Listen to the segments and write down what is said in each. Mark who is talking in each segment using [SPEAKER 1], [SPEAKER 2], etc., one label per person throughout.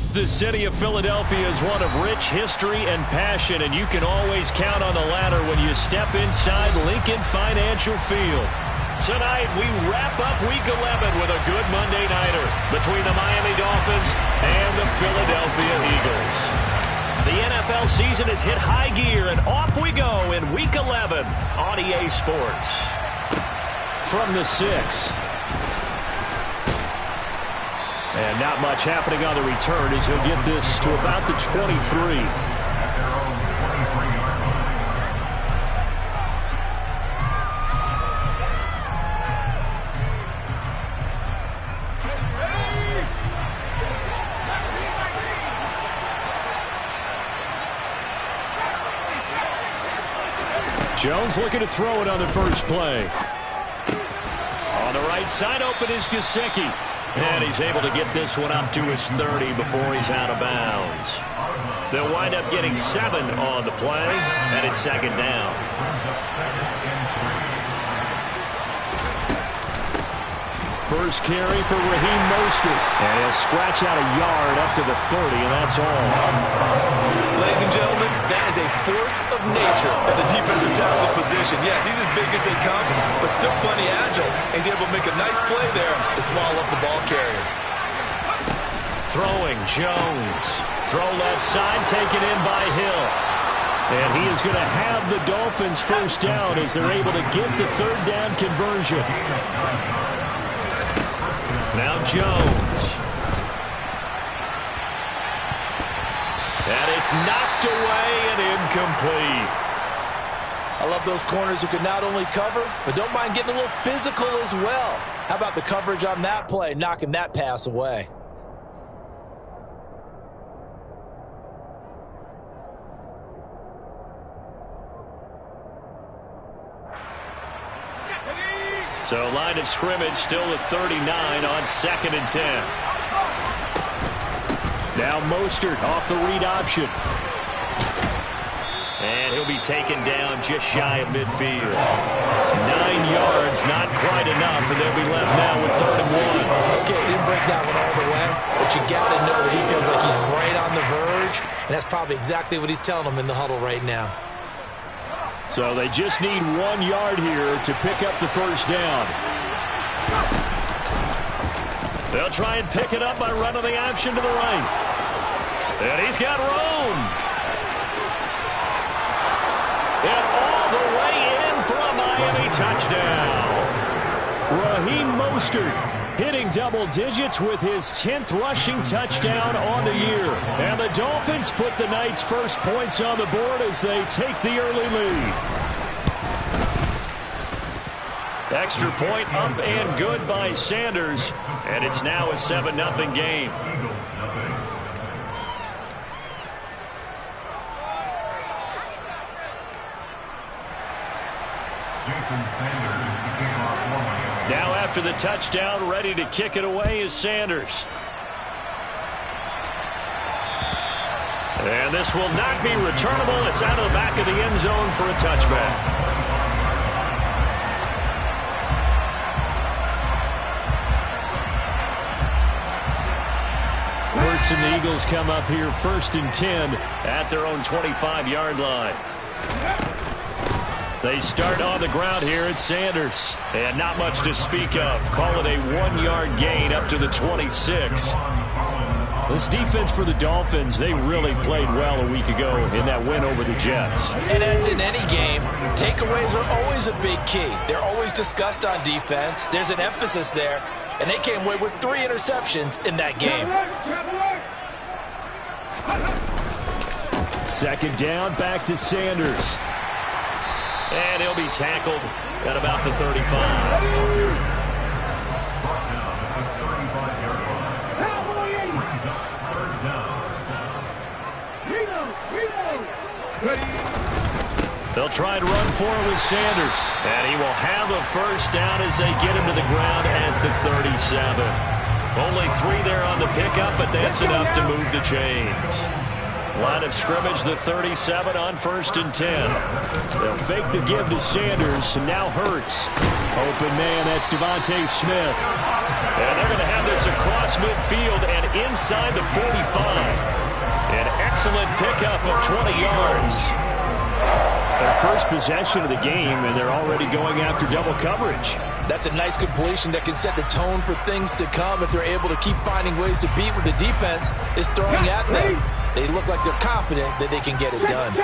[SPEAKER 1] The city of Philadelphia is one of rich history and passion, and you can always count on the latter when you step inside Lincoln Financial Field. Tonight, we wrap up Week 11 with a good Monday nighter between the Miami Dolphins and the Philadelphia Eagles. The NFL season has hit high gear, and off we go in Week 11 on EA Sports. From the 6. And not much happening on the return as he'll get this to about the 23. Jones looking to throw it on the first play. On the right side open is Gesicki. And he's able to get this one up to his 30 before he's out of bounds. They'll wind up getting 7 on the play, and it's second down. First carry for Raheem Mostert. And he'll scratch out a yard up to the 30, and that's all.
[SPEAKER 2] Ladies and gentlemen, that is a force of nature at the defensive tackle position. Yes, he's as big as they come, but still plenty agile. He's able to make a nice play there to swallow up the ball carrier.
[SPEAKER 1] Throwing Jones. Throw left side, taken in by Hill. And he is going to have the Dolphins first down as they're able to get the third down conversion. Now Jones. And it's knocked away and incomplete.
[SPEAKER 2] I love those corners who can not only cover, but don't mind getting a little physical as well. How about the coverage on that play, knocking that pass away?
[SPEAKER 1] So line of scrimmage still at 39 on 2nd and 10. Now Mostert off the read option. And he'll be taken down just shy of midfield. 9 yards, not quite enough, and they'll be left now with 3rd and 1.
[SPEAKER 2] Okay, didn't break that one all the way, but you got to know that he feels like he's right on the verge, and that's probably exactly what he's telling them in the huddle right now.
[SPEAKER 1] So they just need 1 yard here to pick up the first down. They'll try and pick it up by running the option to the right. And he's got room. And all the way in for a Miami touchdown. Raheem Mostert hitting double digits with his 10th rushing touchdown on the year. And the Dolphins put the Knights' first points on the board as they take the early lead. Extra point up and good by Sanders. And it's now a 7-0 game. Now after the touchdown, ready to kick it away is Sanders. And this will not be returnable. It's out of the back of the end zone for a touchback. Wirtz and the Eagles come up here 1st and 10 at their own 25-yard line. They start on the ground here at Sanders. And not much to speak of. Call it a 1-yard gain up to the 26. This defense for the Dolphins, they really played well a week ago in that win over the Jets.
[SPEAKER 2] And as in any game, takeaways are always a big key. They're always discussed on defense. There's an emphasis there. And they came away with 3 interceptions in that game.
[SPEAKER 1] 2nd down, back to Sanders. And he'll be tackled at about the 35. They'll try and run for it with Sanders. And he will have a first down as they get him to the ground at the 37. Only 3 there on the pickup, but that's enough to move the chains. Line of scrimmage, the 37 on 1st and 10. They'll fake the give to Sanders. Now Hurts. Open man, that's Devontae Smith. And they're going to have this across midfield and inside the 45. An excellent pickup of 20 yards. Their first possession of the game, and they're already going after double coverage.
[SPEAKER 2] That's a nice completion that can set the tone for things to come if they're able to keep finding ways to beat what the defense is throwing at them. They look like they're confident that they can get it done.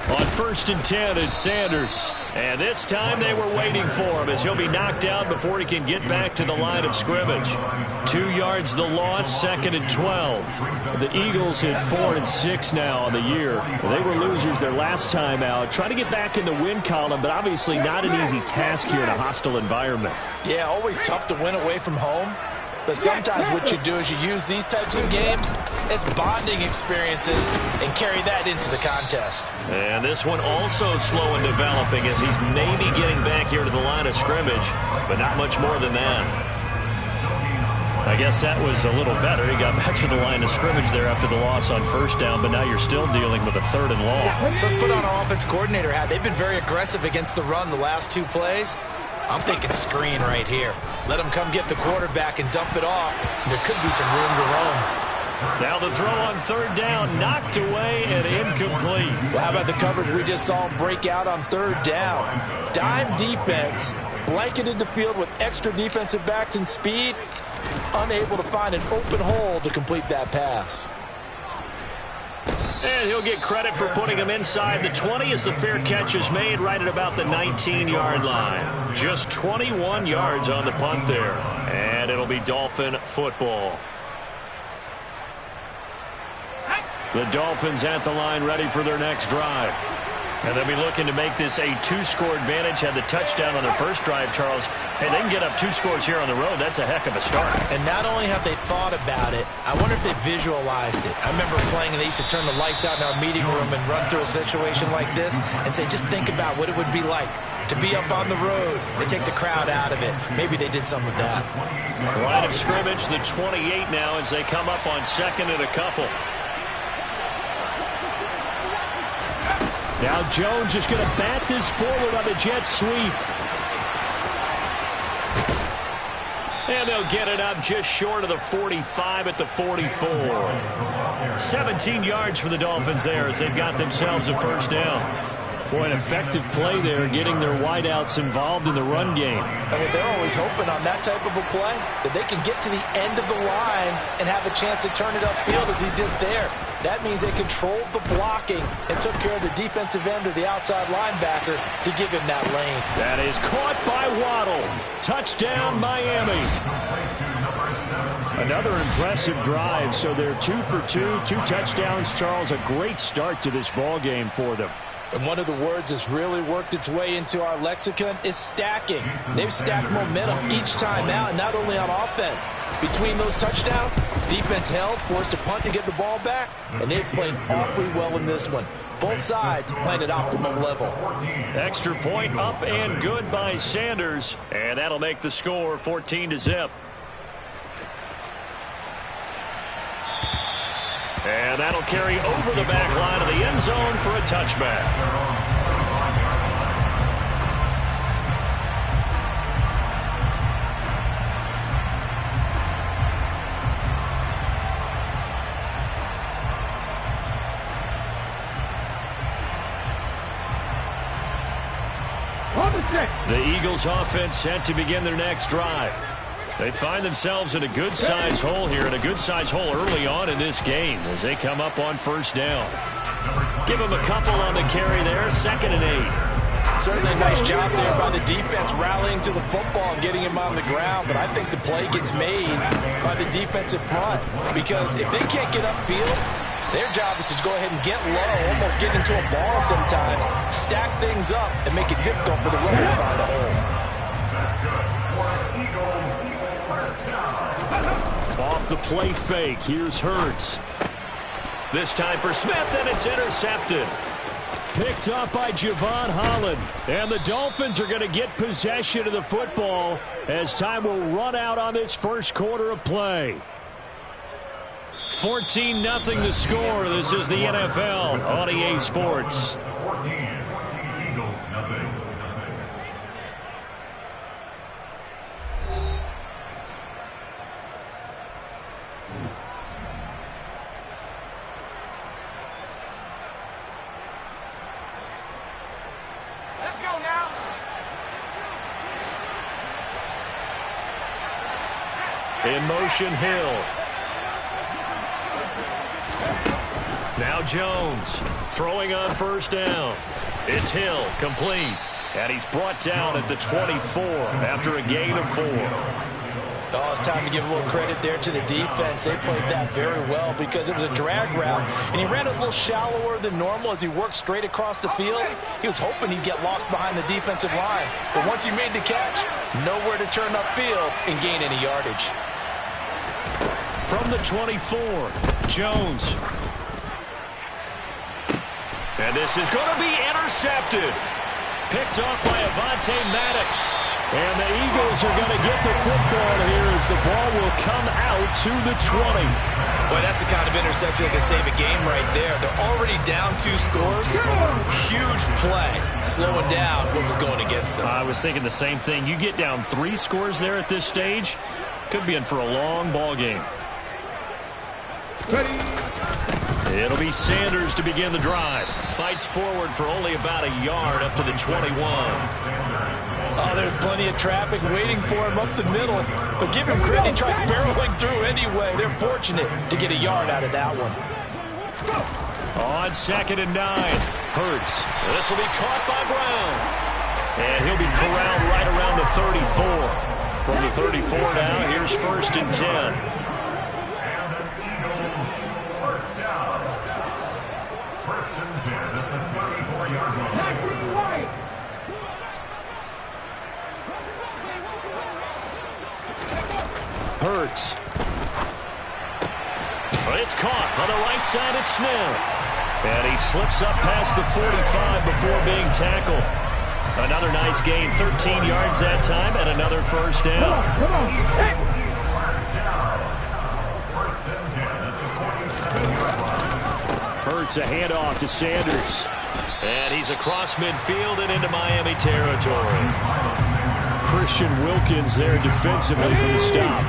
[SPEAKER 1] On 1st and 10, it's Sanders. And this time they were waiting for him as he'll be knocked down before he can get back to the line of scrimmage. 2 yards the loss, 2nd and 12. The Eagles hit 4 and 6 now on the year. They were losers their last time out. Trying to get back in the win column, but obviously not an easy task here in a hostile environment.
[SPEAKER 2] Yeah, always tough to win away from home. But sometimes what you do is you use these types of games as bonding experiences and carry that into the contest.
[SPEAKER 1] And this one also slow in developing as he's maybe getting back here to the line of scrimmage, but not much more than that. I guess that was a little better. He got back to the line of scrimmage there after the loss on 1st down, but now you're still dealing with a 3rd and long.
[SPEAKER 2] So let's put on our offense coordinator hat. They've been very aggressive against the run the last 2 plays. I'm thinking screen right here. Let him come get the quarterback and dump it off. There could be some room to roam.
[SPEAKER 1] Now the throw on 3rd down, knocked away and incomplete.
[SPEAKER 2] Well, how about the coverage we just saw break out on 3rd down? Dime defense, blanketed the field with extra defensive backs and speed, unable to find an open hole to complete that pass.
[SPEAKER 1] And he'll get credit for putting him inside the 20 as the fair catch is made right at about the 19-yard line. Just 21 yards on the punt there. And it'll be Dolphin football. The Dolphins at the line ready for their next drive. And they'll be looking to make this a 2-score advantage. Had the touchdown on their first drive, Charles. Hey, they can get up 2 scores here on the road. That's a heck of a start.
[SPEAKER 2] And not only have they thought about it, I wonder if they visualized it. I remember playing and they used to turn the lights out in our meeting room and run through a situation like this and say, just think about what it would be like to be up on the road and take the crowd out of it. Maybe they did some of that.
[SPEAKER 1] Line of scrimmage, the 28 now as they come up on 2nd and a couple. Now Jones is going to bat this forward on the jet sweep. And they'll get it up just short of the 45 at the 44. 17 yards for the Dolphins there as they've got themselves a 1st down. Boy, an effective play there, getting their wideouts involved in the run game.
[SPEAKER 2] I mean, they're always hoping on that type of a play that they can get to the end of the line and have a chance to turn it upfield as he did there. That means they controlled the blocking and took care of the defensive end or the outside linebacker to give him that lane.
[SPEAKER 1] That is caught by Waddle. Touchdown, Miami. Another impressive drive, so they're 2 for 2, 2 touchdowns. Charles, a great start to this ball game for them.
[SPEAKER 2] And one of the words that's really worked its way into our lexicon is stacking. They've stacked momentum each time out, and not only on offense. Between those touchdowns, defense held, forced to punt to get the ball back, and they've played awfully well in this one. Both sides playing at optimum level.
[SPEAKER 1] Extra point up and good by Sanders, and that'll make the score 14-0. And that'll carry over the back line of the end zone for a touchback. The Eagles offense set to begin their next drive. They find themselves in a good-sized hole here, and a good-sized hole early on in this game as they come up on 1st down. Give them a couple on the carry there, 2nd and 8.
[SPEAKER 2] Certainly a nice job there by the defense rallying to the football and getting him on the ground, but I think the play gets made by the defensive front because if they can't get upfield, their job is to go ahead and get low, almost get into a ball sometimes, stack things up, and make it difficult for the runner to find a hole.
[SPEAKER 1] Off the play fake, here's Hurts. This time for Smith, and it's intercepted. Picked up by Javon Holland. And the Dolphins are going to get possession of the football as time will run out on this first quarter of play. 14-0 the score. This is the NFL on EA Sports.
[SPEAKER 3] 14, Eagles, nothing.
[SPEAKER 4] Let's go now.
[SPEAKER 1] In motion, Hill. Now Jones throwing on first down. It's Hill, complete. And he's brought down at the 24 after a gain of 4.
[SPEAKER 5] Oh, it's time to give a little credit there to the defense. They played that very well because it was a drag route, and he ran a little shallower than normal as he worked straight across the field. He was hoping he'd get lost behind the defensive line, but once he made the catch, nowhere to turn upfield and gain any yardage.
[SPEAKER 1] From the 24, Jones. And this is going to be intercepted. Picked up by Avonte Maddox. And the Eagles are going to get the football here as the ball will come out to the 20.
[SPEAKER 2] Boy, that's the kind of interception that can save a game right there. They're already down 2 scores. Huge play, slowing down what was going against them.
[SPEAKER 1] I was thinking the same thing. You get down 3 scores there at this stage, could be in for a long ball game.
[SPEAKER 4] Ready.
[SPEAKER 1] It'll be Sanders to begin the drive. Fights forward for only about a yard up to the 21.
[SPEAKER 5] Oh, there's plenty of traffic waiting for him up the middle. But give him credit, he tried barreling through anyway. They're fortunate to get a yard out of that one.
[SPEAKER 1] On 2nd and 9. Hurts. This will be caught by Brown. And he'll be corralled right around the 34. From the 34 now, here's 1st and 10. Hurts. But it's caught on the right side at Smith. And he slips up past the 45 before being tackled. Another nice gain, 13 yards that time, and another first down. Hurts a handoff to Sanders. And he's across midfield and into Miami territory. Christian Wilkins there defensively for the stop.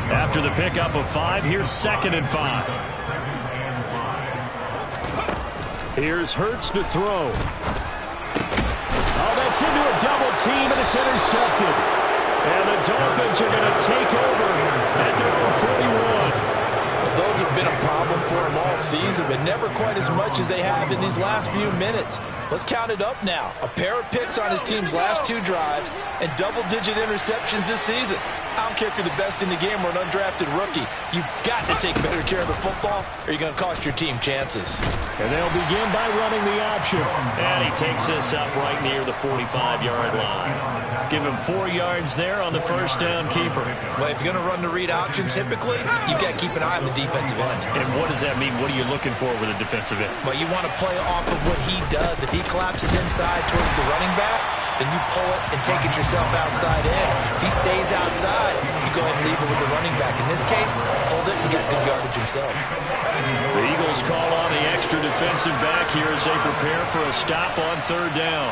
[SPEAKER 1] After the pickup of 5, here's 2nd and 5. Here's Hurts to throw. Oh, that's into a double team, and it's intercepted. And the Dolphins are going to take over at their own 41.
[SPEAKER 5] Those have been a problem for him all season, but never quite as much as they have in these last few minutes. Let's count it up now. A pair of picks on his team's last 2 drives and double-digit interceptions this season. I don't care if you're the best in the game or an undrafted rookie. You've got to take better care of the football or you're going to cost your team chances.
[SPEAKER 1] And they'll begin by running the option. And he takes this up right near the 45-yard line. Give him 4 yards there on the first down keeper.
[SPEAKER 2] Well, if you're going to run the read option, typically, you've got to keep an eye on the defensive end.
[SPEAKER 1] And what does that mean? What are you looking for with a defensive end?
[SPEAKER 2] Well, you want to play off of what he does. If he collapses inside towards the running back, then you pull it and take it yourself outside in. If he stays outside, you go ahead and leave it with the running back. In this case, pulled it and got good yardage himself.
[SPEAKER 1] The Eagles call on the extra defensive back here as they prepare for a stop on 3rd down.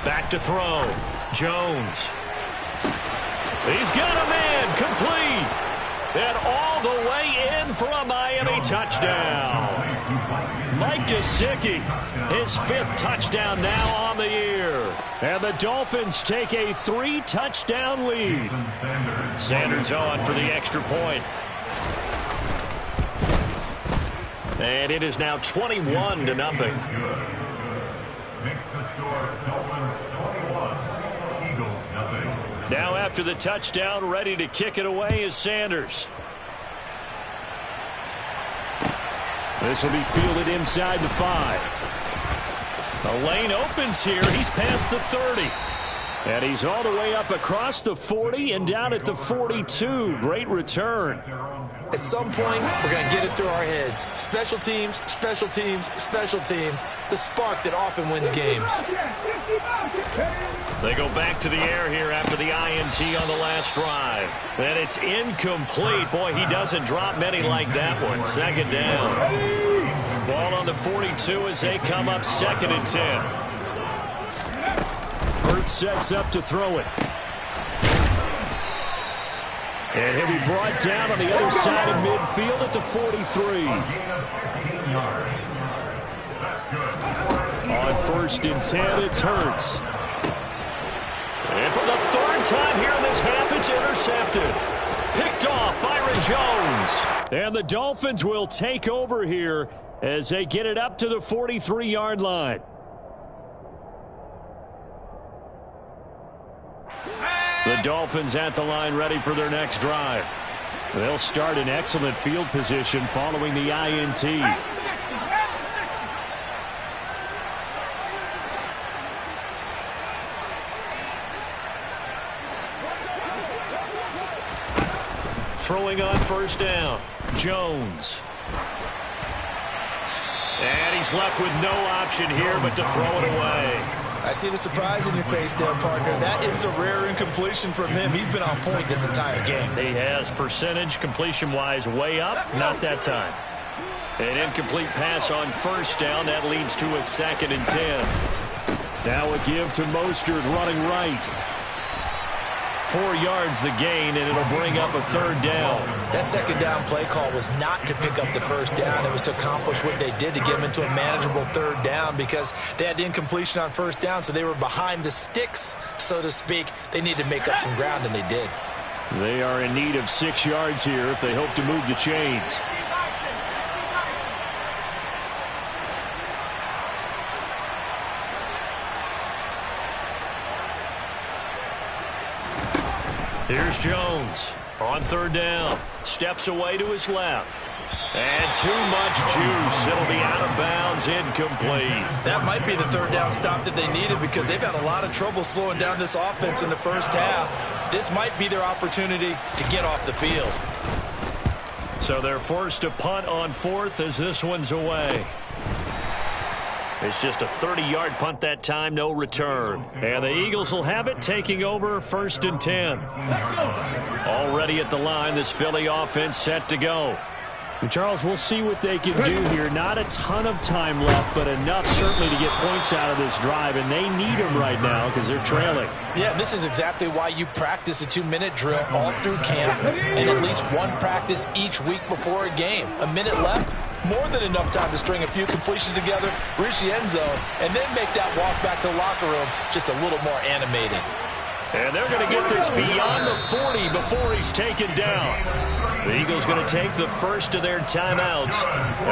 [SPEAKER 1] Back to throw. Jones. He's got a man complete. And all the way in for a Miami touchdown. Mike Gesicki, his 5th touchdown now on the year. And the Dolphins take a 3-touchdown lead. Sanders on for the extra point. And it is now 21-0.
[SPEAKER 3] Makes the score Dolphins 21, Eagles nothing.
[SPEAKER 1] Now after the touchdown, ready to kick it away is Sanders. This will be fielded inside the 5. A lane opens here. He's past the 30. And he's all the way up across the 40 and down at the 42. Great return.
[SPEAKER 5] At some point, we're going to get it through our heads. Special teams, special teams, special teams. The spark that often wins games.
[SPEAKER 1] They go back to the air here after the INT on the last drive. And it's incomplete. Boy, he doesn't drop many like that one. Second down. Ball on the 42 as they come up 2nd and 10. Hurts sets up to throw it. And he'll be brought down on the other side of midfield at the 43. On 1st and 10, it's Hurts. And for the 3rd time here in this half, it's intercepted. Picked off Byron Jones. And the Dolphins will take over here as they get it up to the 43-yard line. The Dolphins at the line ready for their next drive. They'll start in excellent field position following the INT. Throwing on 1st down, Jones. And he's left with no option here but to throw it away.
[SPEAKER 5] I see the surprise in your face there, partner. That is a rare incompletion from him. He's been on point this entire game.
[SPEAKER 1] He has percentage completion-wise way up. Not that time. An incomplete pass on 1st down. That leads to a 2nd and 10. Now a give to Mostert running right. 4 yards the gain, and it'll bring up a 3rd down.
[SPEAKER 5] That 2nd down play call was not to pick up the 1st down. It was to accomplish what they did to get them into a manageable 3rd down because they had incompletion on 1st down, so they were behind the sticks, so to speak. They needed to make up some ground, and they did.
[SPEAKER 1] They are in need of 6 yards here if they hope to move the chains. Here's Jones on 3rd down. Steps away to his left. And too much juice. It'll be out of bounds, incomplete.
[SPEAKER 5] That might be the 3rd down stop that they needed because they've had a lot of trouble slowing down this offense in the 1st half. This might be their opportunity to get off the field.
[SPEAKER 1] So they're forced to punt on 4th as this one's away. It's just a 30-yard punt that time, no return. And the Eagles will have it, taking over 1st and 10. Already at the line, this Philly offense set to go. And Charles, we'll see what they can do here. Not a ton of time left, but enough certainly to get points out of this drive, and they need them right now because they're trailing.
[SPEAKER 5] Yeah, this is exactly why you practice a 2-minute drill all through camp and at least one practice each week before a game. A minute left, more than enough time to string a few completions together, reach the end zone, and then make that walk back to the locker room just a little more animated.
[SPEAKER 1] And they're going to get this beyond the 40 before he's taken down. The Eagles going to take the first of their timeouts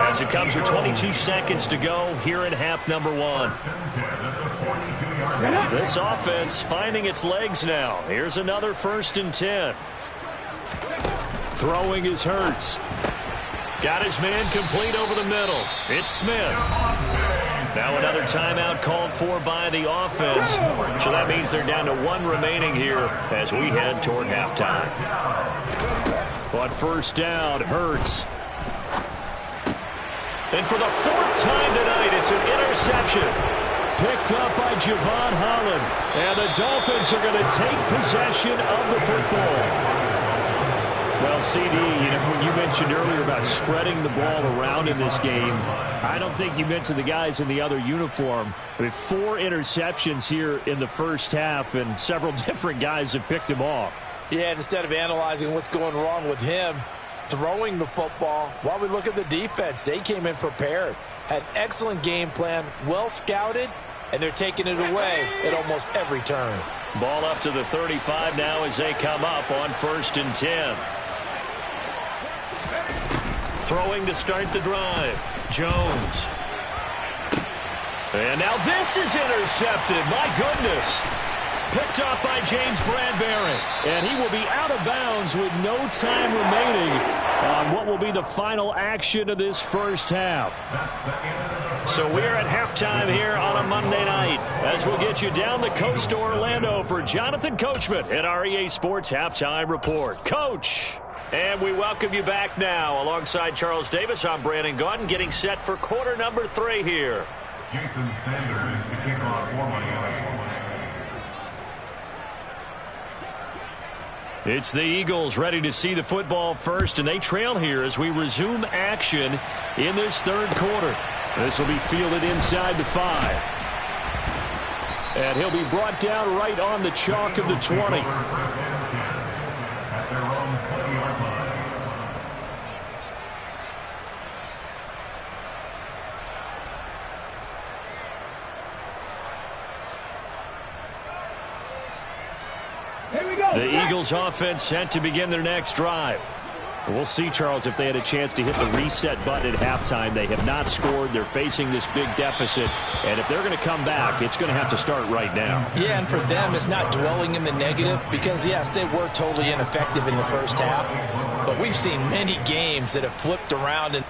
[SPEAKER 1] as it comes with 22 seconds to go here in half number 1. This offense finding its legs now. Here's another 1st and 10. Throwing is Hurts. Got his man complete over the middle. It's Smith. Now another timeout called for by the offense. So that means they're down to 1 remaining here as we head toward halftime. On 1st down, Hurts. And for the 4th time tonight, it's an interception. Picked up by Javon Holland. And the Dolphins are going to take possession of the football. Well, CD, when you mentioned earlier about spreading the ball around in this game, I don't think you mentioned the guys in the other uniform. I mean, 4 interceptions here in the 1st half, and several different guys have picked him off.
[SPEAKER 5] Yeah, and instead of analyzing what's going wrong with him, throwing the football, while we look at the defense, they came in prepared, had excellent game plan, well scouted, and they're taking it away at almost every turn.
[SPEAKER 1] Ball up to the 35 now as they come up on 1st and 10. Throwing to start the drive. Jones. And now this is intercepted. My goodness. Picked up by James Bradbury. And he will be out of bounds with no time remaining on what will be be the final action of this first half. So we're at halftime here on a Monday night as we'll get you down the coast to Orlando for Jonathan Coachman at our EA Sports Halftime Report. Coach! And we welcome you back now. Alongside Charles Davis, I'm Brandon Gaudin, getting set for quarter number 3 here.
[SPEAKER 3] Jason Sanders to kick off for Miami.
[SPEAKER 1] It's the Eagles ready to see the football first, and they trail here as we resume action in this third quarter. This will be fielded inside the 5. And he'll be brought down right on the chalk of the 20.
[SPEAKER 3] At their own 20-yard line.
[SPEAKER 1] The Eagles offense set to begin their next drive. We'll see, Charles, if they had a chance to hit the reset button at halftime. They have not scored. They're facing this big deficit. And if they're going to come back, it's going to have to start right now.
[SPEAKER 5] Yeah, and for them, it's not dwelling in the negative because, yes, they were totally ineffective in the first half. But we've seen many games that have flipped around and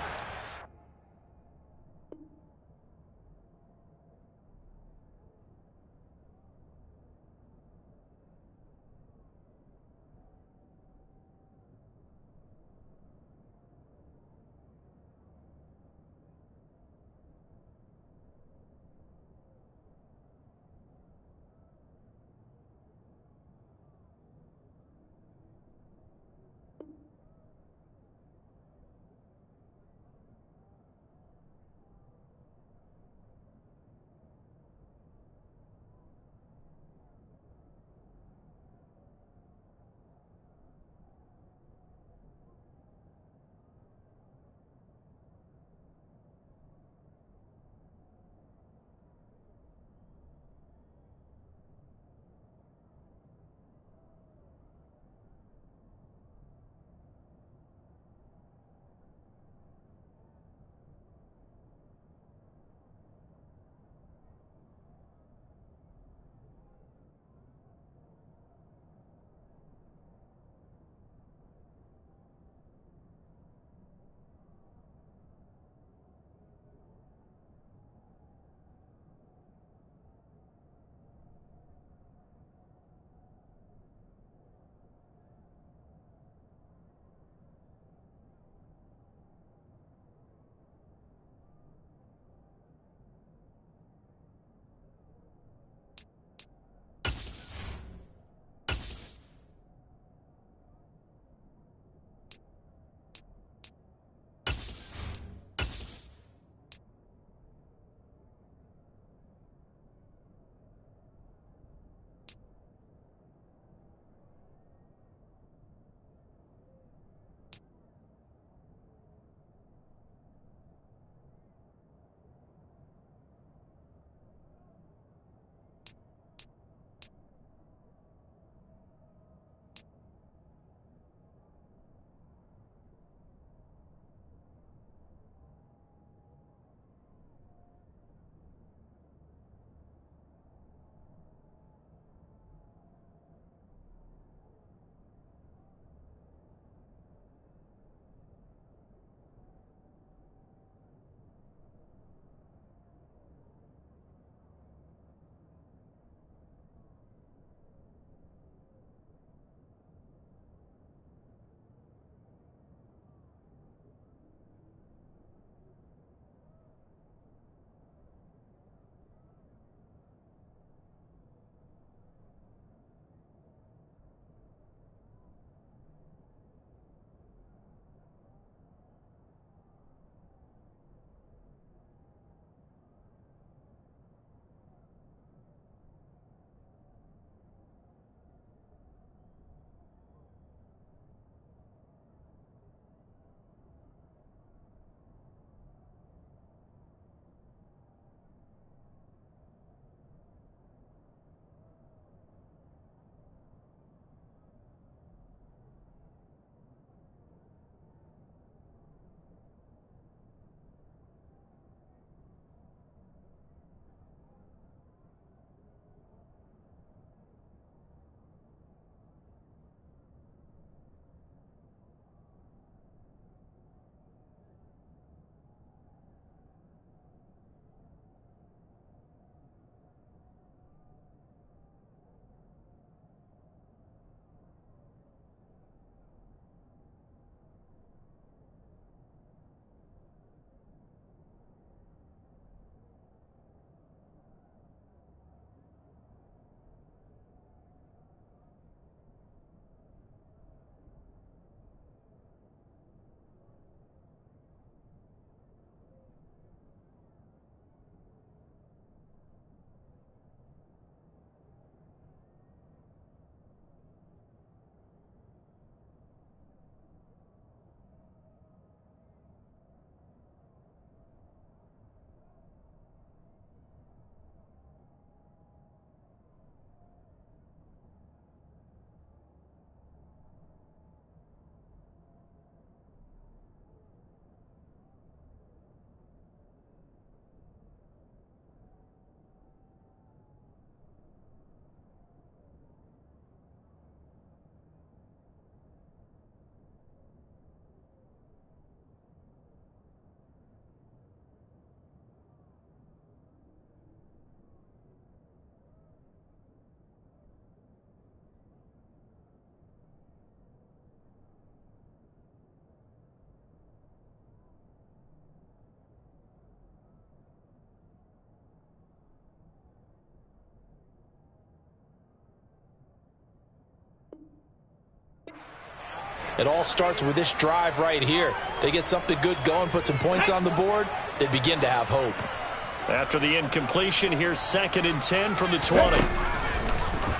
[SPEAKER 5] It all starts with this drive right here. They get something good going, put some points on the board, they begin to have hope.
[SPEAKER 1] After the incompletion, here's 2nd and 10 from the 20.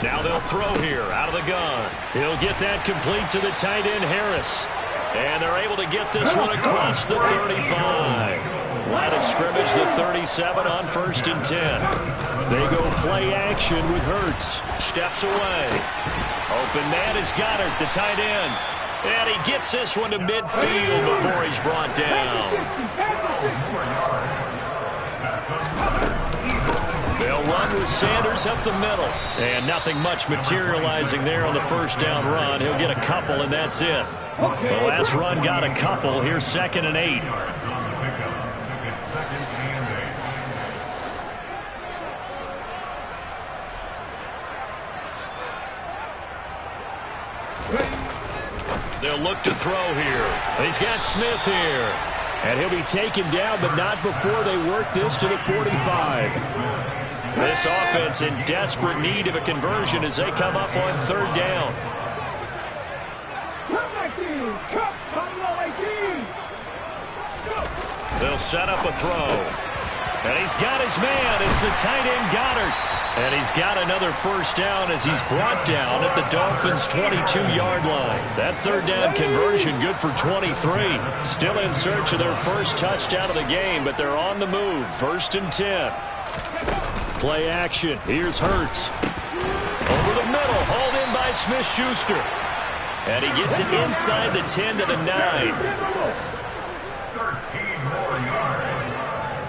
[SPEAKER 1] Now they'll throw here out of the gun. He'll get that complete to the tight end, Harris. And they're able to get this one across the 35. Line of scrimmage, the 37 on 1st and 10. They go play action with Hurts. Steps away. Open man is Goddard, the tight end. And he gets this one to midfield before he's brought down. They'll run with Sanders up the middle. And nothing much materializing there on the first down run. He'll get a couple, and that's it. The last run got a couple. Here's 2nd and 8. They'll look to throw here. He's got Smith here. And he'll be taken down, but not before they work this to the 45. This offense in desperate need of a conversion as they come up on 3rd down. They'll set up a throw. And he's got his man. It's the tight end Goddard. And he's got another first down as he's brought down at the Dolphins' 22-yard line. That 3rd down conversion good for 23. Still in search of their first touchdown of the game, but they're on the move. 1st and 10. Play action. Here's Hurts. Over the middle. Hauled in by Smith-Schuster. And he gets it inside the 10 to the 9.
[SPEAKER 3] 13 more yards.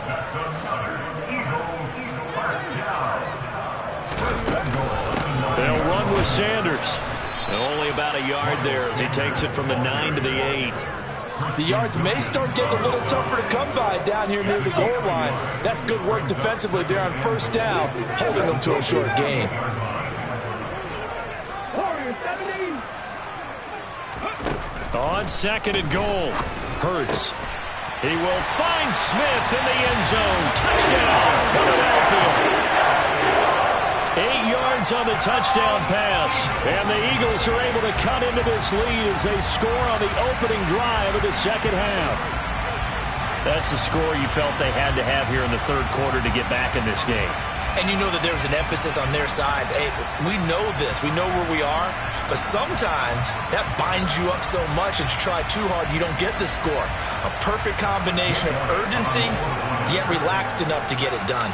[SPEAKER 3] That's another Eagles first down.
[SPEAKER 1] They'll run with Sanders. And only about a yard there as he takes it from the 9 to the 8.
[SPEAKER 5] The yards may start getting a little tougher to come by down here near the goal line. That's good work defensively there on 1st down, holding them to a short gain.
[SPEAKER 1] On 2nd and goal, Hurts. He will find Smith in the end zone. Touchdown, Philadelphia. 8 yards on the touchdown pass. And the Eagles are able to cut into this lead as they score on the opening drive of the 2nd half. That's a score you felt they had to have here in the 3rd quarter to get back in this game.
[SPEAKER 2] And you know that there's an emphasis on their side. Hey, we know this. We know where we are. But sometimes that binds you up so much that you try too hard, you don't get the score. A perfect combination of urgency, yet relaxed enough to get it done.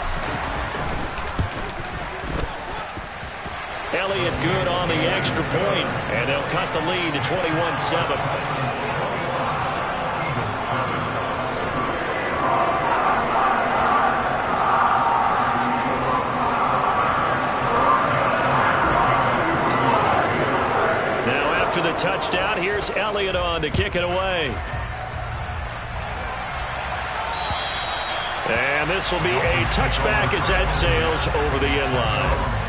[SPEAKER 1] Elliott good on the extra point, and they'll cut the lead to 21-7. After the touchdown, here's Elliott on to kick it away. And this will be a touchback as that sails over the end line.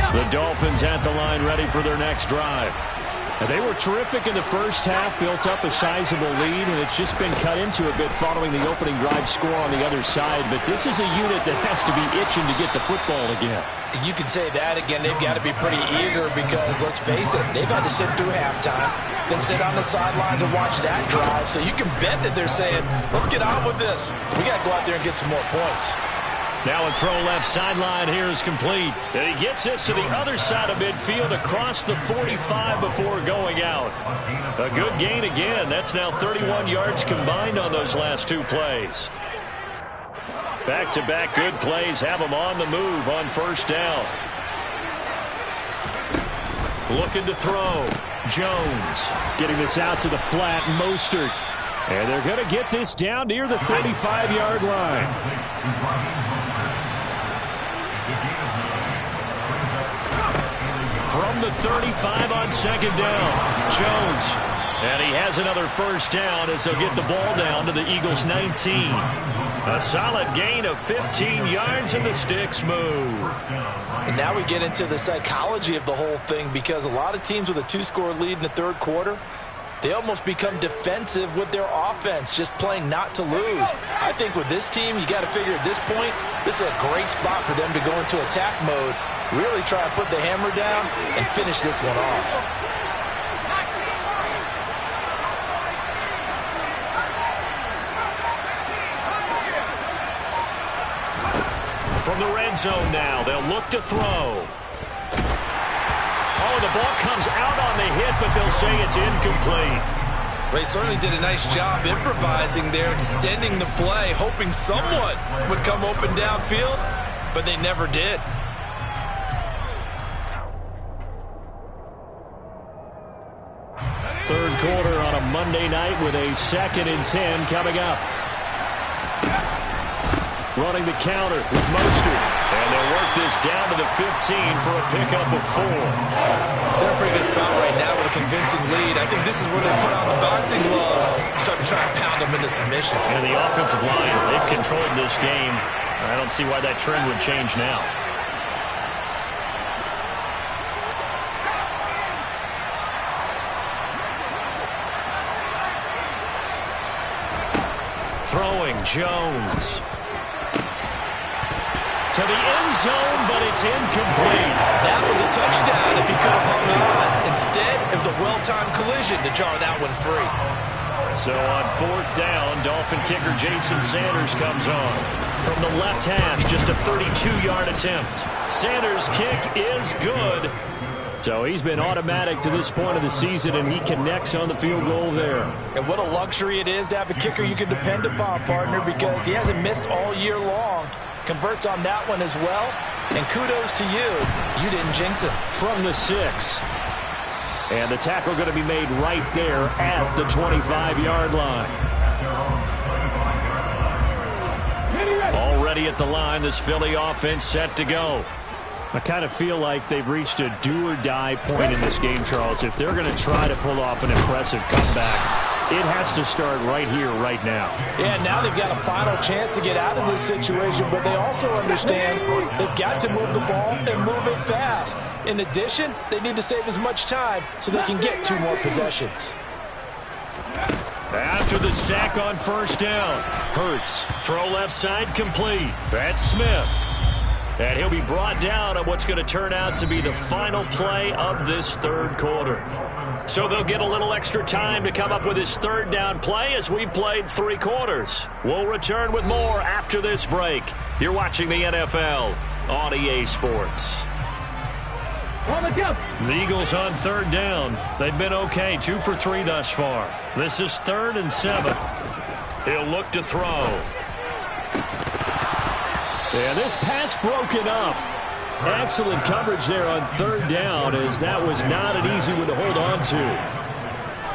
[SPEAKER 1] The Dolphins at the line ready for their next drive. And they were terrific in the first half, built up a sizable lead, and it's just been cut into a bit following the opening drive score on the other side. But this is a unit that has to be itching to get the football again.
[SPEAKER 5] You could say that again. They've got to be pretty eager because, let's face it, they've had to sit through halftime, then sit on the sidelines and watch that drive. So you can bet that they're saying, let's get on with this. We got to go out there and get some more points.
[SPEAKER 1] Now a throw left sideline here is complete. And he gets this to the other side of midfield across the 45 before going out. A good gain again. That's now 31 yards combined on those last 2 plays. Back-to-back good plays have them on the move on 1st down. Looking to throw. Jones getting this out to the flat. Mostert. And they're going to get this down near the 35-yard line. From the 35 on 2nd down, Jones And he has another first down as they'll get the ball down to the Eagles' 19. A solid gain of 15 yards and the sticks move.
[SPEAKER 5] And now we get into the psychology of the whole thing, because a lot of teams with a 2-score lead in the third quarter, they almost become defensive with their offense, just playing not to lose. I think with this team, you got to figure at this point, this is a great spot for them to go into attack mode, really try to put the hammer down and finish this one off.
[SPEAKER 1] From the red zone now, they'll look to throw. Oh, the ball comes out on the hit, but they'll say it's incomplete.
[SPEAKER 2] They certainly did a nice job improvising there, extending the play, hoping someone would come open downfield, but they never did.
[SPEAKER 1] Third quarter on a Monday night with a 2nd and 10 coming up. Running the counter with Mostert. And they'll work this down to the 15 for a pickup of 4.
[SPEAKER 2] They're in a pretty good spot right now with a convincing lead. I think this is where they put on the boxing gloves and start to try and pound them into submission.
[SPEAKER 1] And the offensive line, they've controlled this game. I don't see why that trend would change now. Throwing Jones. To the end zone, but it's incomplete.
[SPEAKER 2] That was a touchdown if he could have hung on. Instead, it was a well-timed collision to jar that one free.
[SPEAKER 1] So on 4th down, Dolphin kicker Jason Sanders comes on. From the left hash, just a 32-yard attempt. Sanders' kick is good. So he's been automatic to this point of the season, and he connects on the field goal there.
[SPEAKER 5] And what a luxury it is to have a kicker you can depend upon, partner, because he hasn't missed all year long. Converts on that one as well, and kudos to you. You didn't jinx it.
[SPEAKER 1] From the 6. And the tackle going to be made right there at the 25-yard line. Already at the line, this Philly offense set to go. I kind of feel like they've reached a do-or-die point in this game, Charles. If they're going to try to pull off an impressive comeback, it has to start right here, right now.
[SPEAKER 5] Yeah, now they've got a final chance to get out of this situation, but they also understand they've got to move the ball and move it fast. In addition, they need to save as much time so they can get 2 more possessions.
[SPEAKER 1] After the sack on 1st down, Hurts, throw left side complete. That's Smith. And he'll be brought down on what's going to turn out to be the final play of this third quarter. So they'll get a little extra time to come up with his 3rd down play as we've played 3 quarters. We'll return with more after this break. You're watching the NFL on EA Sports. The Eagles on 3rd down. They've been okay, 2 for 3 thus far. This is 3rd and 7. He'll look to throw. And this pass broken up. Excellent coverage there on 3rd down, as that was not an easy one to hold on to.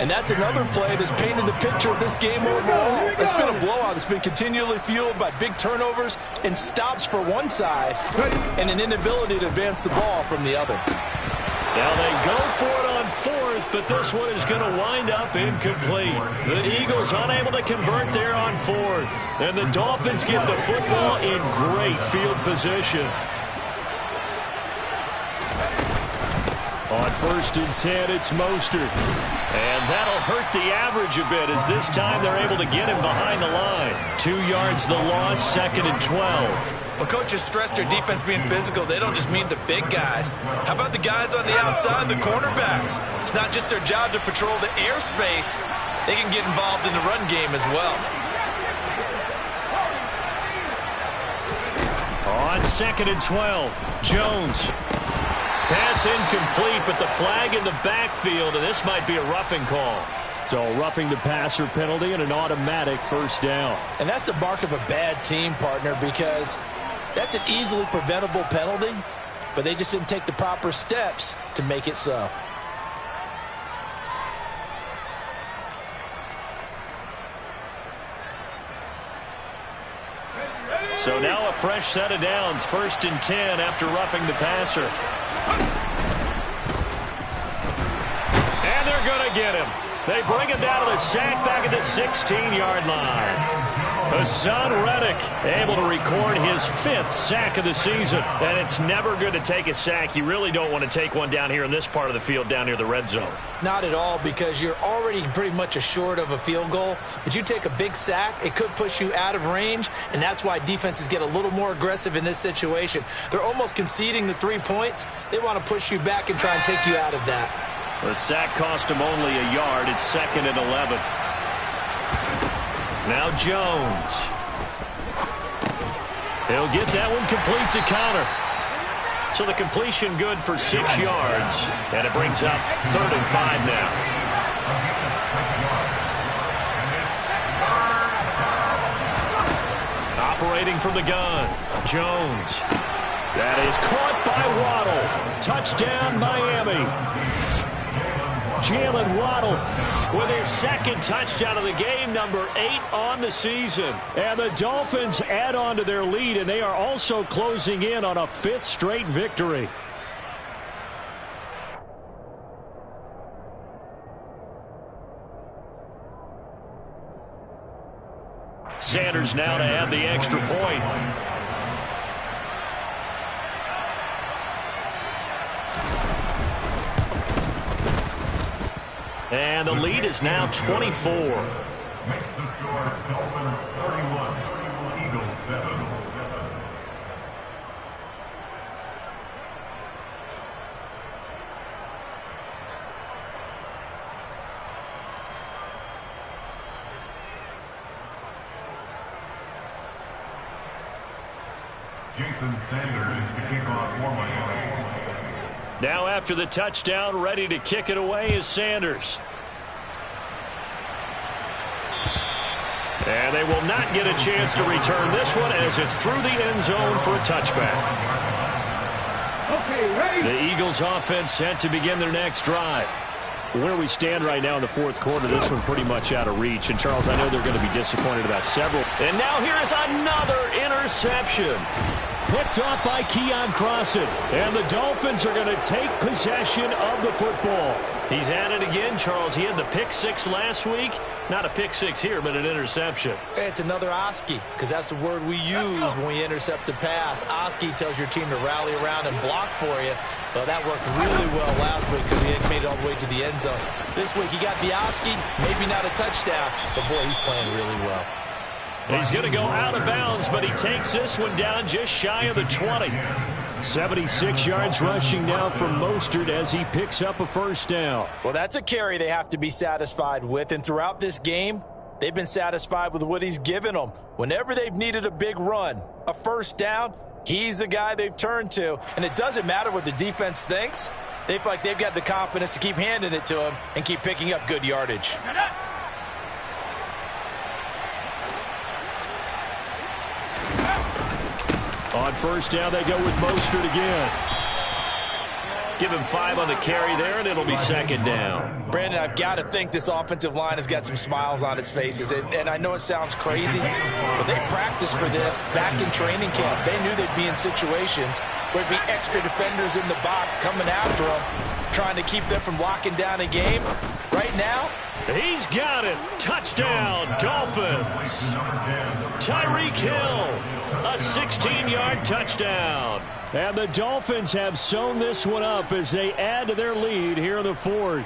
[SPEAKER 5] And that's another play that's painted the picture of this game overall. It's been a blowout. It's been continually fueled by big turnovers and stops for one side and an inability to advance the ball from the other.
[SPEAKER 1] Now they go for it on 4th, but this one is going to wind up incomplete. The Eagles unable to convert there on 4th. And the Dolphins get the football in great field position. On 1st and 10, it's Mostert. And that'll hurt the average a bit, as this time they're able to get him behind the line. 2 yards the loss, 2nd and 12.
[SPEAKER 2] When coaches stress their defense being physical, they don't just mean the big guys. How about the guys on the outside, the cornerbacks? It's not just their job to patrol the airspace. They can get involved in the run game as well.
[SPEAKER 1] On 2nd and 12, Jones. Pass incomplete, but the flag in the backfield, and this might be a roughing call. So roughing the passer penalty and an automatic 1st down.
[SPEAKER 5] And that's the mark of a bad team, partner, because that's an easily preventable penalty, but they just didn't take the proper steps to make it so.
[SPEAKER 1] So now a fresh set of downs, 1st and 10 after roughing the passer. And they're going to get him. They bring him down to the sack back at the 16-yard line. Hassan Reddick able to record his 5th sack of the season. And it's never good to take a sack. You really don't want to take one down here in this part of the field down near the red zone.
[SPEAKER 5] Not at all, because you're already pretty much assured of a field goal. But you take a big sack, it could push you out of range, and that's why defenses get a little more aggressive in this situation. They're almost conceding the 3 points. They want to push you back and try and take you out of that.
[SPEAKER 1] The sack cost him only a yard. It's 2nd and 11. Now Jones. He'll get that one complete to Connor. So the completion good for 6 yards. And it brings up 3rd and 5 now. Operating from the gun. Jones. That is caught by Waddle. Touchdown, Miami. Jalen Waddle with his 2nd touchdown of the game, number 8 on the season. And the Dolphins add on to their lead, and they are also closing in on a 5th straight victory. Sanders now to add the extra point. And the lead is now 24.
[SPEAKER 3] Makes the scores Dolphins 31, Eagles 7. Jason Sanders to kick off for Miami.
[SPEAKER 1] Now after the touchdown, ready to kick it away is Sanders. And they will not get a chance to return this one as it's through the end zone for a touchback.
[SPEAKER 3] Okay, ready?
[SPEAKER 1] The Eagles offense set to begin their next drive. Where we stand right now in the 4th quarter, this one pretty much out of reach. And, Charles, I know they're going to be disappointed about several. And now here is another interception. Picked off by Keon Crossan. And the Dolphins are going to take possession of the football. He's at it again, Charles. He had the pick 6 last week. Not a pick 6 here, but an interception.
[SPEAKER 5] It's another Oski, because that's the word we use when we intercept a pass. Oski tells your team to rally around and block for you. Well, that worked really well last week because he had made it all the way to the end zone. This week he got the Oski, maybe not a touchdown, but boy, he's playing really well.
[SPEAKER 1] He's going to go out of bounds, but he takes this one down just shy of the 20. 76 yards rushing now from Mostert as he picks up a 1st down.
[SPEAKER 5] Well, that's a carry they have to be satisfied with, and throughout this game, they've been satisfied with what he's given them. Whenever they've needed a big run, a 1st down, he's the guy they've turned to, and it doesn't matter what the defense thinks. They feel like they've got the confidence to keep handing it to him and keep picking up good yardage.
[SPEAKER 1] On 1st down, they go with Mostert again. Give him 5 on the carry there, and it'll be 2nd down.
[SPEAKER 5] Brandon, I've got to think this offensive line has got some smiles on its faces. And I know it sounds crazy, but they practiced for this back in training camp. They knew they'd be in situations where there'd be extra defenders in the box coming after them, trying to keep them from locking down a game. Right now,
[SPEAKER 1] he's got it. Touchdown, Dolphins. Tyreek Hill, a 16-yard touchdown. And the Dolphins have sewn this one up as they add to their lead here in the 4th.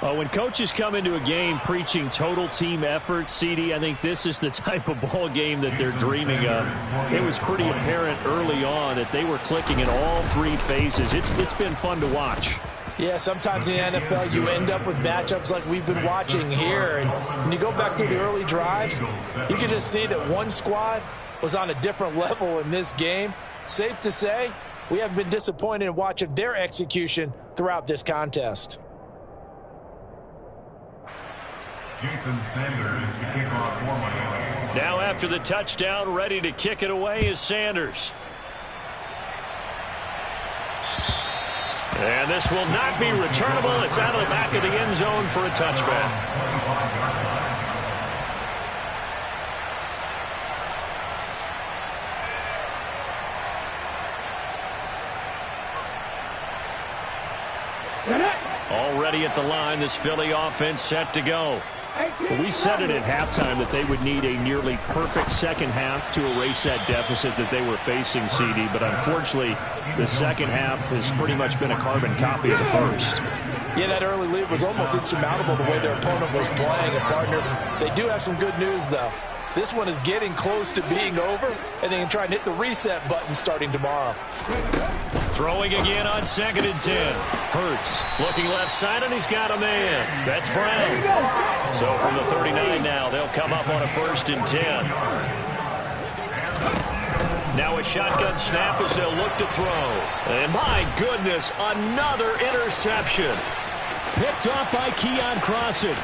[SPEAKER 1] When coaches come into a game preaching total team effort, CD, I think this is the type of ball game that they're dreaming of. It was pretty apparent early on that they were clicking in all 3 phases. It's been fun to watch.
[SPEAKER 5] Yeah, sometimes in the NFL you end up with matchups like we've been watching here. And when you go back to the early drives, you can just see that one squad was on a different level in this game. Safe to say, we haven't been disappointed in watching their execution throughout this contest.
[SPEAKER 3] Jason Sanders to kick off for Miami.
[SPEAKER 1] Now after the touchdown, ready to kick it away is Sanders. And this will not be returnable. It's out of the back of the end zone for a touchback. Already at the line, this Philly offense set to go.
[SPEAKER 4] We said it at halftime that they would need a nearly perfect second half to erase that deficit that they were facing, CD. But unfortunately, the second half has pretty much been a carbon copy of the first.
[SPEAKER 5] Yeah, that early lead was almost insurmountable the way their opponent was playing. And, partner, they do have some good news, though. This one is getting close to being over, and they can try and hit the reset button starting tomorrow.
[SPEAKER 1] Throwing again on 2nd and 10. Hurts looking left side, and he's got a man. That's Brown. So from the 39 now, they'll come up on a 1st and 10. Now a shotgun snap as they'll look to throw. And my goodness, another interception.
[SPEAKER 4] Picked off by Keon Crossan.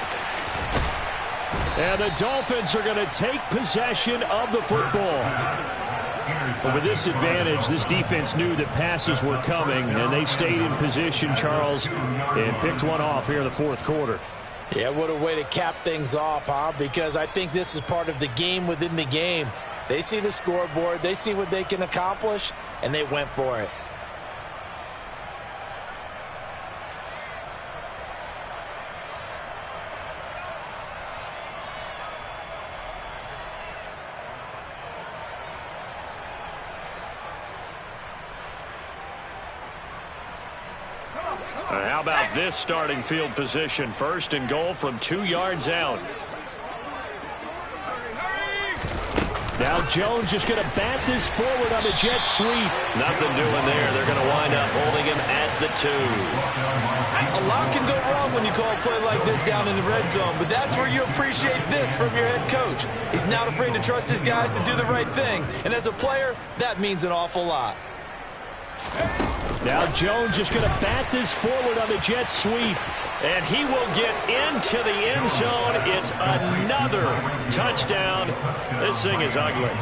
[SPEAKER 4] And the Dolphins are going to take possession of the football. But with this advantage, this defense knew that passes were coming, and they stayed in position, Charles, and picked one off here in the fourth quarter.
[SPEAKER 5] Yeah, what a way to cap things off, huh? Because I think this is part of the game within the game. They see the scoreboard, they see what they can accomplish, and they went for it.
[SPEAKER 1] How about this starting field position? 1st and goal from 2 yards out.
[SPEAKER 4] Now Jones just going to bat this forward on the jet sweep.
[SPEAKER 1] Nothing doing there. They're going to wind up holding him at the 2.
[SPEAKER 2] A lot can go wrong when you call a play like this down in the red zone, but that's where you appreciate this from your head coach. He's not afraid to trust his guys to do the right thing, and as a player, that means an awful lot.
[SPEAKER 4] Now Jones just going to bat this forward on the jet sweep.
[SPEAKER 1] And he will get into the end zone. It's another touchdown. This thing is ugly.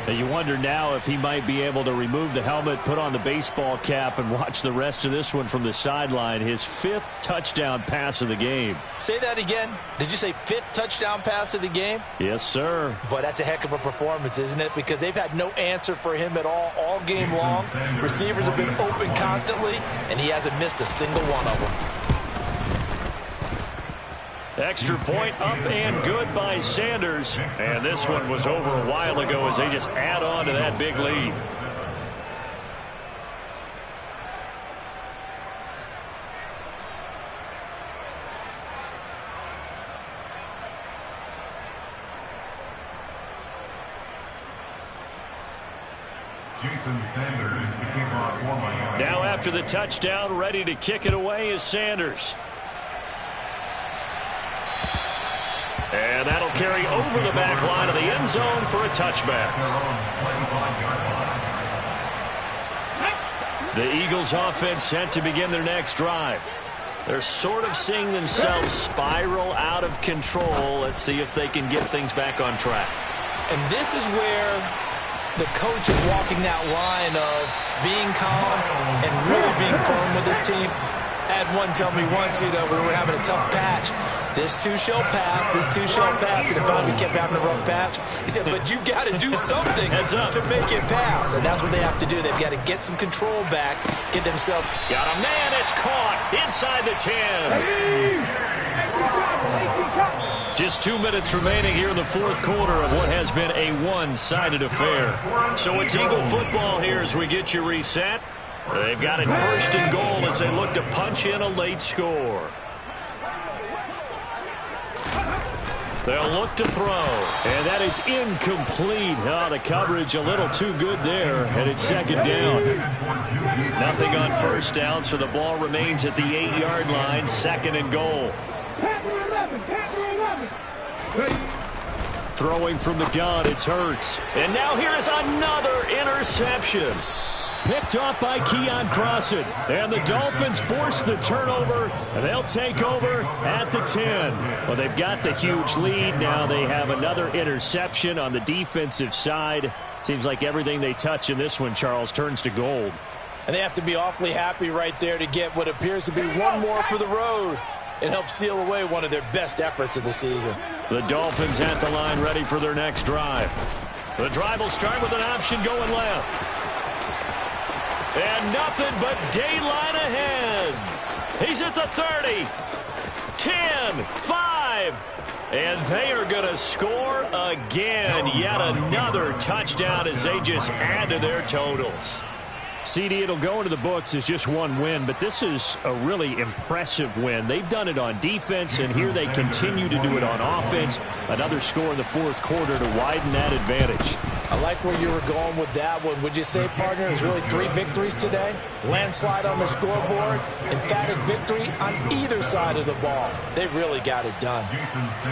[SPEAKER 4] And you wonder now if he might be able to remove the helmet, put on the baseball cap, and watch the rest of this one from the sideline. His 5th touchdown pass of the game.
[SPEAKER 5] Say that again. Did you say 5th touchdown pass of the game?
[SPEAKER 4] Yes, sir.
[SPEAKER 5] But that's a heck of a performance, isn't it? Because they've had no answer for him at all game long. Receivers have been open constantly, and he hasn't missed a single one of them.
[SPEAKER 1] Extra point up and good by Sanders. And this one was over a while ago as they just add on to that big lead.
[SPEAKER 3] Jason Sanders to kick off for Miami.
[SPEAKER 1] Now after the touchdown, ready to kick it away is Sanders. And that'll carry over the back line of the end zone for a touchback. The Eagles offense set to begin their next drive. They're sort of seeing themselves spiral out of control. Let's see if they can get things back on track.
[SPEAKER 2] And this is where the coach is walking that line of being calm and really being firm with his team. I had one tell me once, we were having a tough patch. This too shall pass, this too shall pass. And if we kept having a rough patch, he said, but you got to do something to make it pass. And that's what they have to do. They've got to get some control back, get themselves.
[SPEAKER 1] Got a man, it's caught inside the 10. Just 2 minutes remaining here in the fourth quarter of what has been a one-sided affair. So it's Eagle football here as we get you reset. They've got it 1st and goal as they look to punch in a late score. They'll look to throw. And that is incomplete. Oh, the coverage a little too good there. And it's 2nd down. Nothing on 1st down, so the ball remains at the 8-yard line. 2nd and goal. Throwing from the gun, it's Hurts. And now here's another interception.
[SPEAKER 4] Picked off by Keon Crossan. And the Dolphins force the turnover, and they'll take over at the 10. Well, they've got the huge lead. Now they have another interception on the defensive side. Seems like everything they touch in this one, Charles, turns to gold.
[SPEAKER 5] And they have to be awfully happy right there to get what appears to be one more for the road. It helps seal away one of their best efforts of the season.
[SPEAKER 1] The Dolphins at the line ready for their next drive. The drive will start with an option going left. And nothing but daylight ahead. He
[SPEAKER 4] He's at the 30. 10, 5. And they are going to score again. Yet another touchdown as they just add to their totals. CD, it'll go into the books as just one win, but this is a really impressive win. They've done it on defense, and here they continue to do it on offense. Another score in the fourth quarter to widen that advantage.
[SPEAKER 5] I like where you were going with that one. Would you say, partner, there's really 3 victories today? Landslide on the scoreboard, emphatic victory on either side of the ball. They really got it done.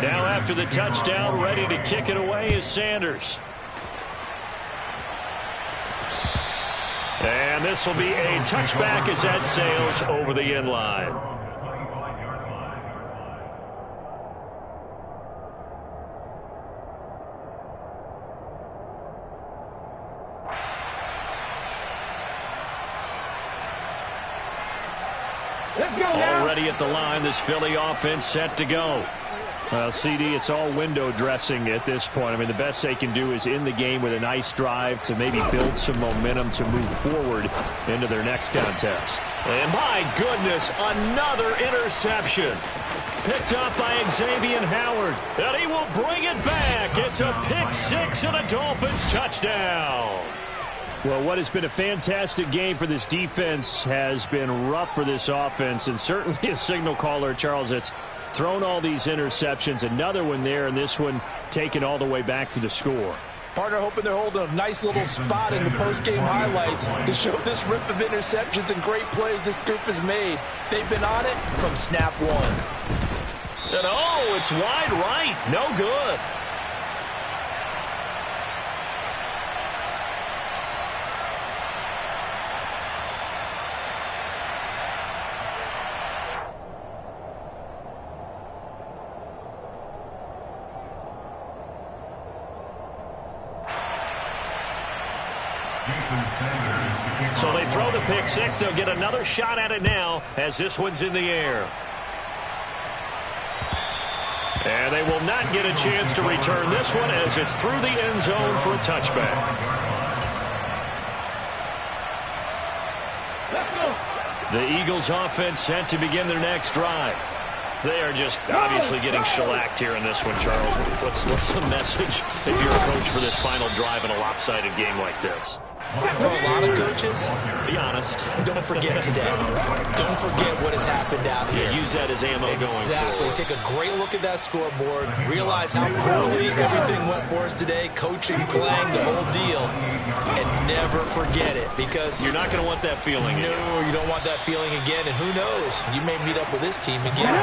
[SPEAKER 4] Now after the touchdown, ready to kick it away is Sanders. And this will be a touchback as that sails over the end line. Already at the line, this Philly offense set to go. Well, CD, it's all window dressing at this point. I mean, the best they can do is in the game with a nice drive to maybe build some momentum to move forward into their next contest. And my goodness, another interception. Picked up by Xavier Howard. And he will bring it back. It's a pick 6 and a Dolphins touchdown. Well, what has been a fantastic game for this defense has been rough for this offense, and certainly a signal caller, Charles, that's thrown all these interceptions. Another one there, and this one taken all the way back for the score.
[SPEAKER 5] Partner hoping they're holding a nice little spot in the post-game highlights to show this rip of interceptions and great plays this group has made. They've been on it from snap one.
[SPEAKER 4] And oh, it's wide right. No good. So they throw the pick 6. They'll get another shot at it now as this one's in the air. And they will not get a chance to return this one as it's through the end zone for a touchback. The Eagles offense set to begin their next drive. They are just obviously getting shellacked here in this one, Charles. What's the message if you're a coach for this final drive in a lopsided game like this?
[SPEAKER 5] For a lot of coaches,
[SPEAKER 4] be honest.
[SPEAKER 5] Don't forget today. Don't forget what has happened out here.
[SPEAKER 4] Use that as ammo going forward.
[SPEAKER 5] Exactly. Take a great look at that scoreboard. Realize how poorly everything went for us today. Coaching, playing, the whole deal. And never forget it, because
[SPEAKER 4] you're not going to want that feeling again.
[SPEAKER 5] No, you don't want that feeling again. And who knows? You may meet up with this team again.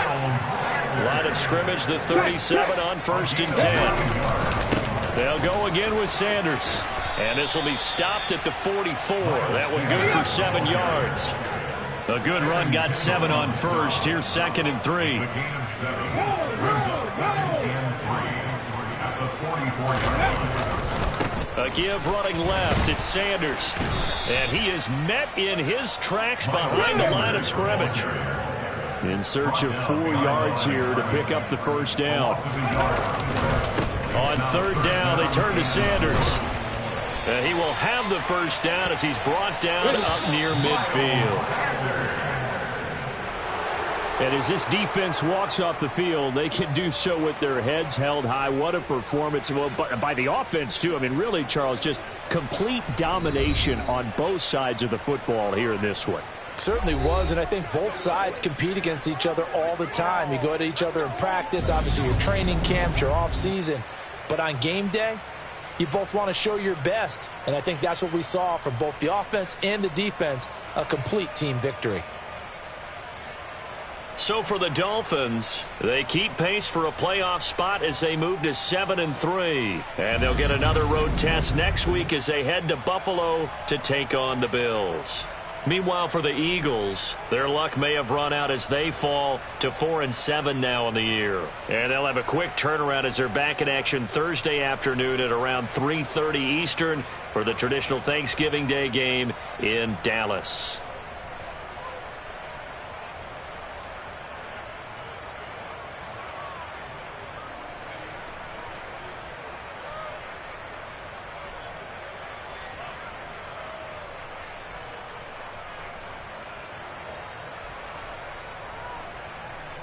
[SPEAKER 4] Line of scrimmage, the 37 on 1st and 10. They'll go again with Sanders. And this will be stopped at the 44. That one good for 7 yards. A good run got 7 on 1st. Here's 2nd and 3. A give running left. It's Sanders. And he is met in his tracks behind the line of scrimmage. In search of 4 yards here to pick up the first down. On 3rd down, they turn to Sanders. And he will have the first down as he's brought down up near midfield. And as this defense walks off the field, they can do so with their heads held high. What a performance. Well, by the offense, too. I mean, really, Charles, just complete domination on both sides of the football here in this one.
[SPEAKER 5] Certainly was, and I think both sides compete against each other all the time. You go at each other in practice, obviously your training camps, your off-season. But on game day, you both want to show your best, and I think that's what we saw from both the offense and the defense, a complete team victory.
[SPEAKER 4] So for the Dolphins, they keep pace for a playoff spot as they move to 7-3. And they'll get another road test next week as they head to Buffalo to take on the Bills. Meanwhile, for the Eagles, their luck may have run out as they fall to 4-7 now in the year. And they'll have a quick turnaround as they're back in action Thursday afternoon at around 3:30 Eastern for the traditional Thanksgiving Day game in Dallas.